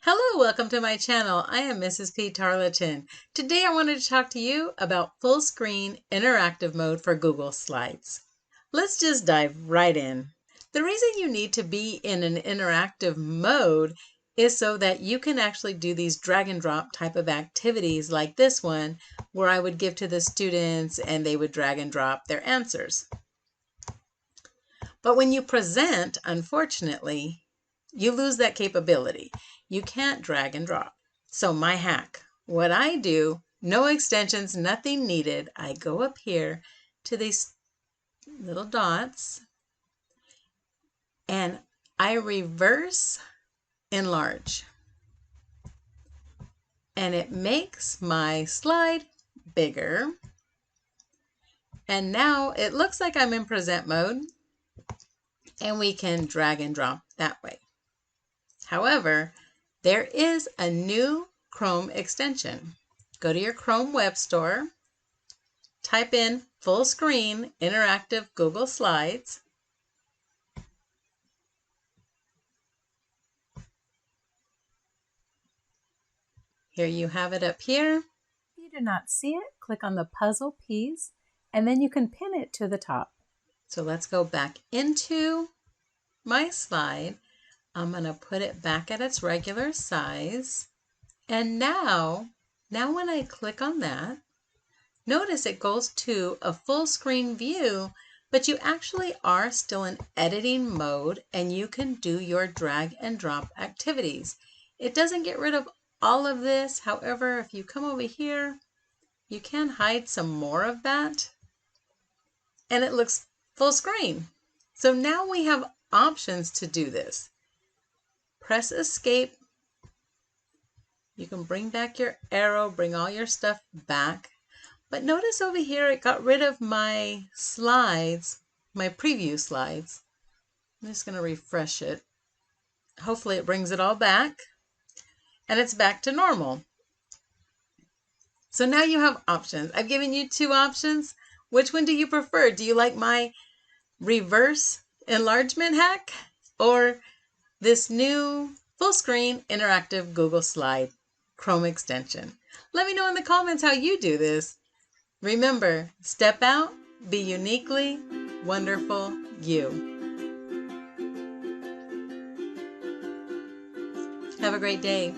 Hello, welcome to my channel. I am MrsPTarleton. Today I wanted to talk to you about full screen interactive mode for Google Slides. Let's just dive right in. The reason you need to be in an interactive mode is so that you can actually do these drag and drop type of activities like this one, where I would give to the students and they would drag and drop their answers. But when you present, unfortunately, you lose that capability. You can't drag and drop. So my hack, what I do, no extensions, nothing needed. I go up here to these little dots and I reverse enlarge. And it makes my slide bigger. And now it looks like I'm in present mode and we can drag and drop that way. However, there is a new Chrome extension. Go to your Chrome web store, type in full screen interactive Google Slides. Here you have it up here. If you do not see it, click on the puzzle piece and then you can pin it to the top. So let's go back into my slide. I'm going to put it back at its regular size. And now when I click on that, notice it goes to a full screen view, but you actually are still in editing mode and you can do your drag and drop activities. It doesn't get rid of all of this. However, if you come over here, you can hide some more of that and it looks full screen. So now we have options to do this. Press escape. You can bring back your arrow, bring all your stuff back. But notice over here, it got rid of my slides, my preview slides. I'm just going to refresh it. Hopefully it brings it all back. And it's back to normal. So now you have options. I've given you two options. Which one do you prefer? Do you like my reverse enlargement hack or this new full screen interactive Google Slide Chrome extension? Let me know in the comments how you do this. Remember, step out, be uniquely wonderful you. Have a great day.